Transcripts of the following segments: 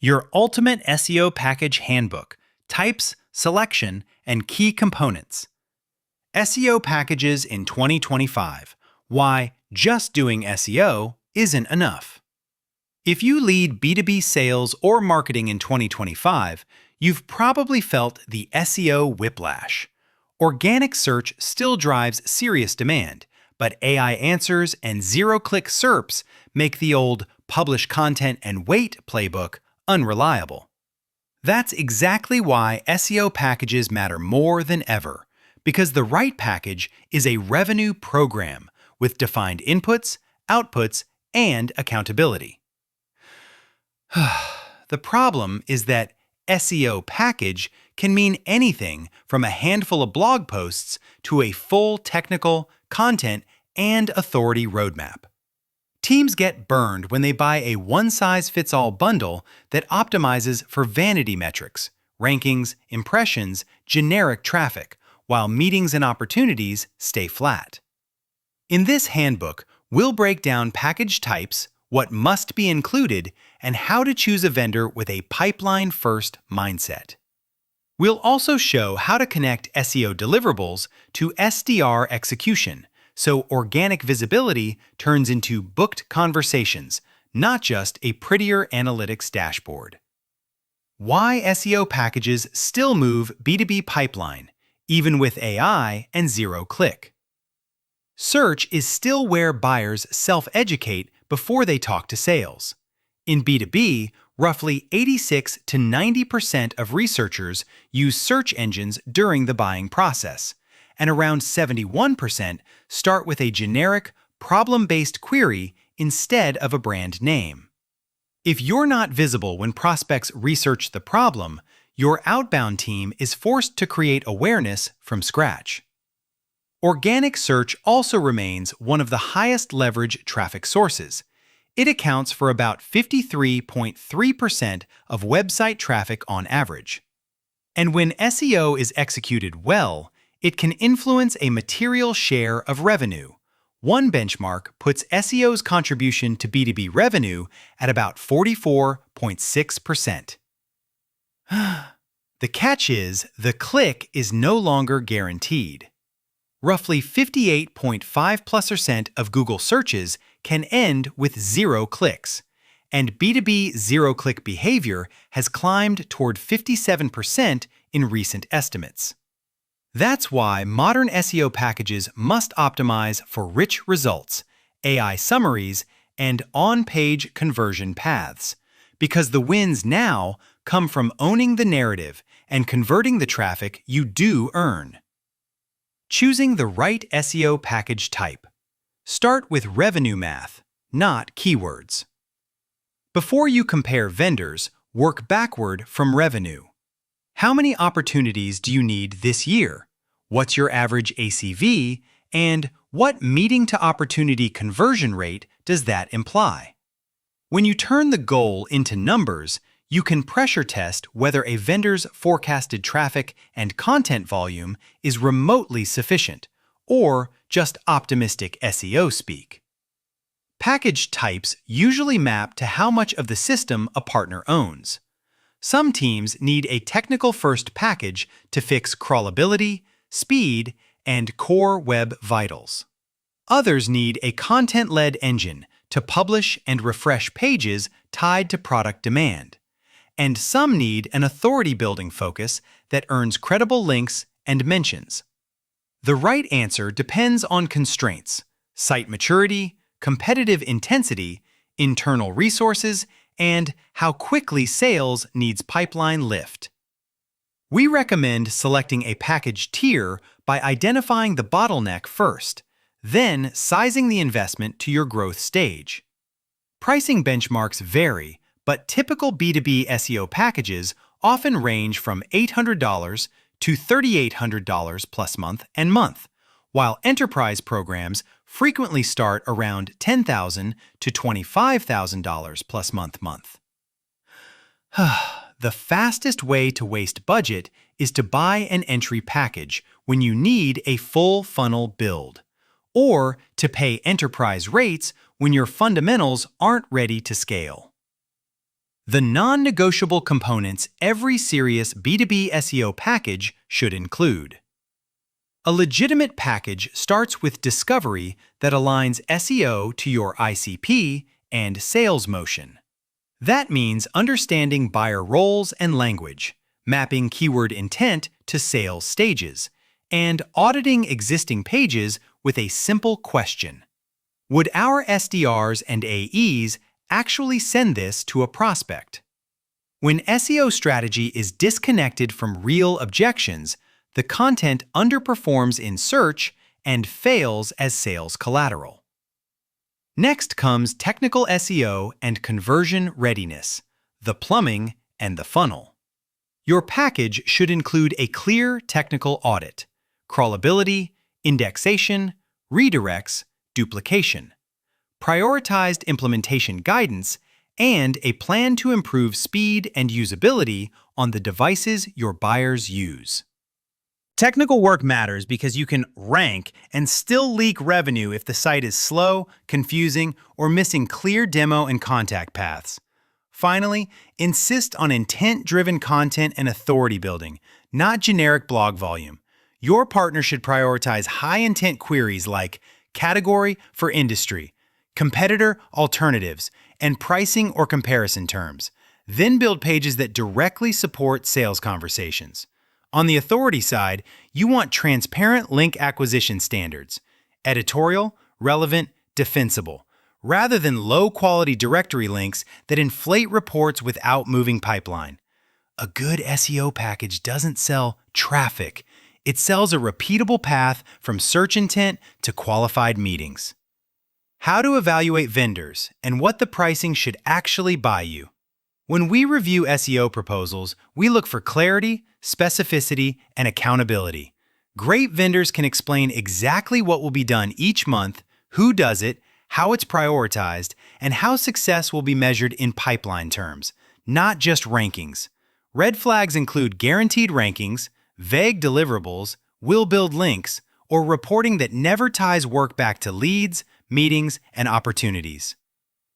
Your ultimate SEO package handbook, types, selection, and key components. SEO packages in 2025. Why just doing SEO isn't enough. If you lead B2B sales or marketing in 2025, you've probably felt the SEO whiplash. Organic search still drives serious demand, but AI answers and zero-click SERPs make the old publish content and wait playbook unreliable. That's exactly why SEO packages matter more than ever, because the right package is a revenue program with defined inputs, outputs, and accountability. The problem is that SEO package can mean anything from a handful of blog posts to a full technical, content, and authority roadmap. Teams get burned when they buy a one-size-fits-all bundle that optimizes for vanity metrics, rankings, impressions, generic traffic, while meetings and opportunities stay flat. In this handbook, we'll break down package types, what must be included, and how to choose a vendor with a pipeline-first mindset. We'll also show how to connect SEO deliverables to SDR execution, so organic visibility turns into booked conversations, not just a prettier analytics dashboard. Why SEO packages still move B2B pipeline, even with AI and zero-click. Search is still where buyers self-educate before they talk to sales. In B2B, roughly 86 to 90% of researchers use search engines during the buying process, and around 71% start with a generic, problem-based query instead of a brand name. If you're not visible when prospects research the problem, your outbound team is forced to create awareness from scratch. Organic search also remains one of the highest leverage traffic sources. It accounts for about 53.3% of website traffic on average. And when SEO is executed well, it can influence a material share of revenue. One benchmark puts SEO's contribution to B2B revenue at about 44.6%. The catch is, the click is no longer guaranteed. Roughly 58.5% of Google searches can end with zero clicks, and B2B zero-click behavior has climbed toward 57% in recent estimates. That's why modern SEO packages must optimize for rich results, AI summaries, and on-page conversion paths, because the wins now come from owning the narrative and converting the traffic you do earn. Choosing the right SEO package type. Start with revenue math, not keywords. Before you compare vendors, work backward from revenue. How many opportunities do you need this year? What's your average ACV? And what meeting-to-opportunity conversion rate does that imply? When you turn the goal into numbers, you can pressure test whether a vendor's forecasted traffic and content volume is remotely sufficient, or just optimistic SEO speak. Package types usually map to how much of the system a partner owns. Some teams need a technical-first package to fix crawlability, speed, and core web vitals. Others need a content-led engine to publish and refresh pages tied to product demand. And some need an authority-building focus that earns credible links and mentions. The right answer depends on constraints: site maturity, competitive intensity, internal resources, and how quickly sales needs pipeline lift. We recommend selecting a package tier by identifying the bottleneck first, then sizing the investment to your growth stage. Pricing benchmarks vary, but typical B2B SEO packages often range from $800 to $3,800 plus month, while enterprise programs frequently start around $10,000 to $25,000 plus month. The fastest way to waste budget is to buy an entry package when you need a full funnel build, or to pay enterprise rates when your fundamentals aren't ready to scale. The non-negotiable components every serious B2B SEO package should include. A legitimate package starts with discovery that aligns SEO to your ICP and sales motion. That means understanding buyer roles and language, mapping keyword intent to sales stages, and auditing existing pages with a simple question. Would our SDRs and AEs actually send this to a prospect? When SEO strategy is disconnected from real objections, the content underperforms in search and fails as sales collateral. Next comes technical SEO and conversion readiness, the plumbing and the funnel. Your package should include a clear technical audit, crawlability, indexation, redirects, duplication, prioritized implementation guidance, and a plan to improve speed and usability on the devices your buyers use. Technical work matters because you can rank and still leak revenue if the site is slow, confusing, or missing clear demo and contact paths. Finally, insist on intent-driven content and authority building, not generic blog volume. Your partner should prioritize high-intent queries like category for industry, competitor alternatives, and pricing or comparison terms. Then build pages that directly support sales conversations. On the authority side, you want transparent link acquisition standards, editorial, relevant, defensible, rather than low-quality directory links that inflate reports without moving pipeline. A good SEO package doesn't sell traffic. It sells a repeatable path from search intent to qualified meetings. How to evaluate vendors and what the pricing should actually buy you. When we review SEO proposals, we look for clarity, specificity, and accountability. Great vendors can explain exactly what will be done each month, who does it, how it's prioritized, and how success will be measured in pipeline terms, not just rankings. Red flags include guaranteed rankings, vague deliverables, will build links, or reporting that never ties work back to leads, meetings, and opportunities.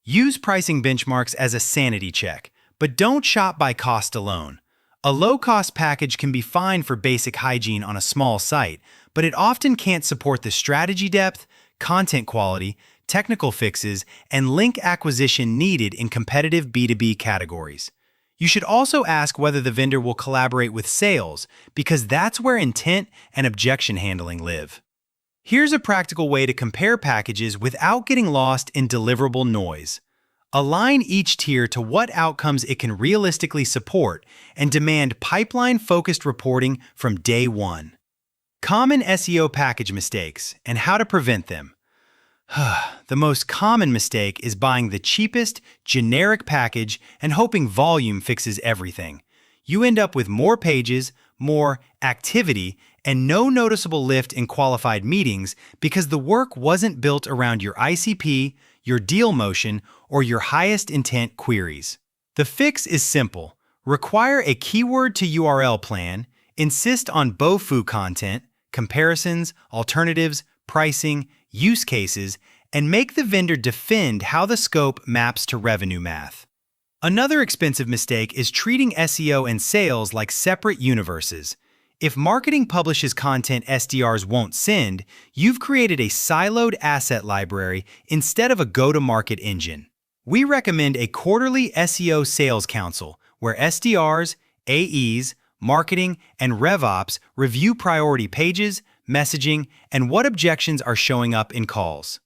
Use pricing benchmarks as a sanity check, but don't shop by cost alone. A low-cost package can be fine for basic hygiene on a small site, but it often can't support the strategy depth, content quality, technical fixes, and link acquisition needed in competitive B2B categories. You should also ask whether the vendor will collaborate with sales, because that's where intent and objection handling live. Here's a practical way to compare packages without getting lost in deliverable noise. Align each tier to what outcomes it can realistically support and demand pipeline-focused reporting from day one. Common SEO package mistakes and how to prevent them. The most common mistake is buying the cheapest, generic package and hoping volume fixes everything. You end up with more pages, more activity, and no noticeable lift in qualified meetings because the work wasn't built around your ICP, your deal motion, or your highest intent queries. The fix is simple. Require a keyword to URL plan, insist on BOFU content, comparisons, alternatives, pricing, use cases, and make the vendor defend how the scope maps to revenue math. Another expensive mistake is treating SEO and sales like separate universes. If marketing publishes content SDRs won't send, you've created a siloed asset library instead of a go-to-market engine. We recommend a quarterly SEO sales council where SDRs, AEs, marketing, and RevOps review priority pages, messaging, and what objections are showing up in calls.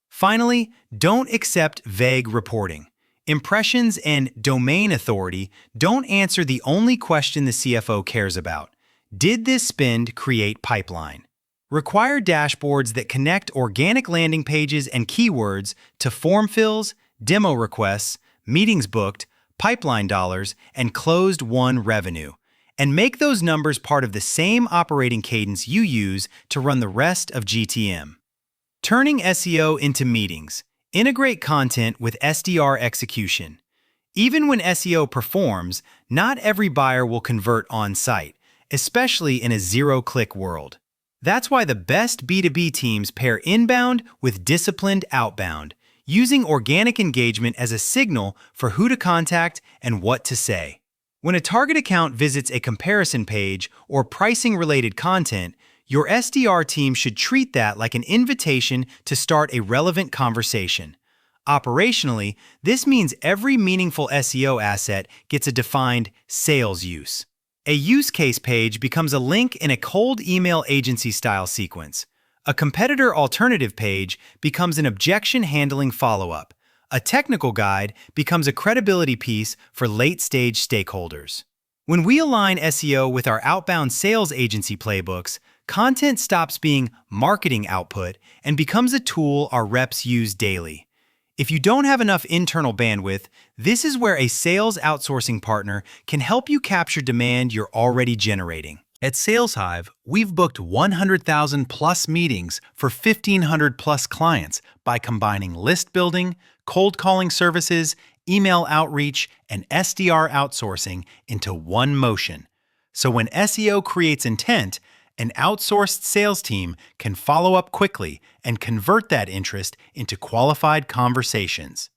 Finally, don't accept vague reporting. Impressions and domain authority don't answer the only question the CFO cares about. Did this spend create pipeline? Require dashboards that connect organic landing pages and keywords to form fills, demo requests, meetings booked, pipeline dollars, and closed-won revenue. And make those numbers part of the same operating cadence you use to run the rest of GTM. Turning SEO into meetings. Integrate content with SDR execution. Even when SEO performs, not every buyer will convert on-site, especially in a zero-click world. That's why the best B2B teams pair inbound with disciplined outbound. using organic engagement as a signal for who to contact and what to say. When a target account visits a comparison page or pricing-related content, your SDR team should treat that like an invitation to start a relevant conversation. Operationally, this means every meaningful SEO asset gets a defined sales use. A use case page becomes a link in a cold email agency-style sequence. A competitor alternative page becomes an objection-handling follow-up. A technical guide becomes a credibility piece for late-stage stakeholders. When we align SEO with our outbound sales agency playbooks, content stops being marketing output and becomes a tool our reps use daily. If you don't have enough internal bandwidth, this is where a sales outsourcing partner can help you capture demand you're already generating. At SalesHive, we've booked 100,000 plus meetings for 1,500 plus clients by combining list building, cold calling services, email outreach, and SDR outsourcing into one motion. So when SEO creates intent, an outsourced sales team can follow up quickly and convert that interest into qualified conversations.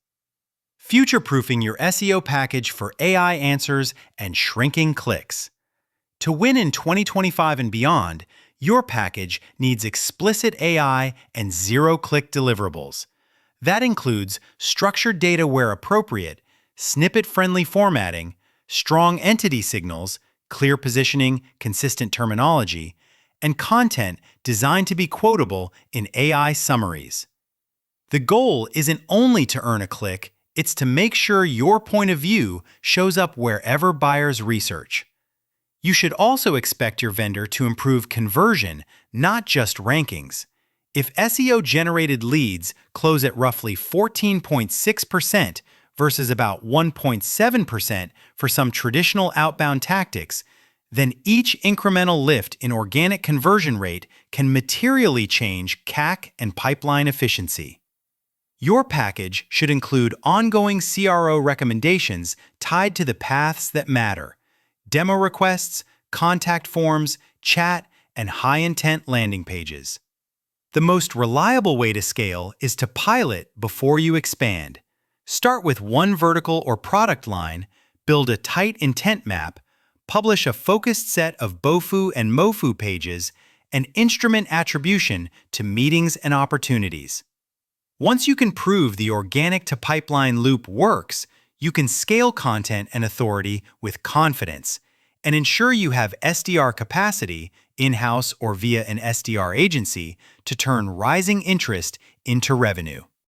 Future-proofing your SEO package for AI answers and shrinking clicks. To win in 2025 and beyond, your package needs explicit AI and zero-click deliverables. That includes structured data where appropriate, snippet-friendly formatting, strong entity signals, clear positioning, consistent terminology, and content designed to be quotable in AI summaries. The goal isn't only to earn a click, it's to make sure your point of view shows up wherever buyers research. You should also expect your vendor to improve conversion, not just rankings. If SEO-generated leads close at roughly 14.6% versus about 1.7% for some traditional outbound tactics, then each incremental lift in organic conversion rate can materially change CAC and pipeline efficiency. Your package should include ongoing CRO recommendations tied to the paths that matter: demo requests, contact forms, chat, and high-intent landing pages. The most reliable way to scale is to pilot before you expand. Start with one vertical or product line, build a tight intent map, publish a focused set of BOFU and MOFU pages, and instrument attribution to meetings and opportunities. Once you can prove the organic-to-pipeline loop works, you can scale content and authority with confidence and ensure you have SDR capacity, in-house or via an SDR agency, to turn rising interest into revenue.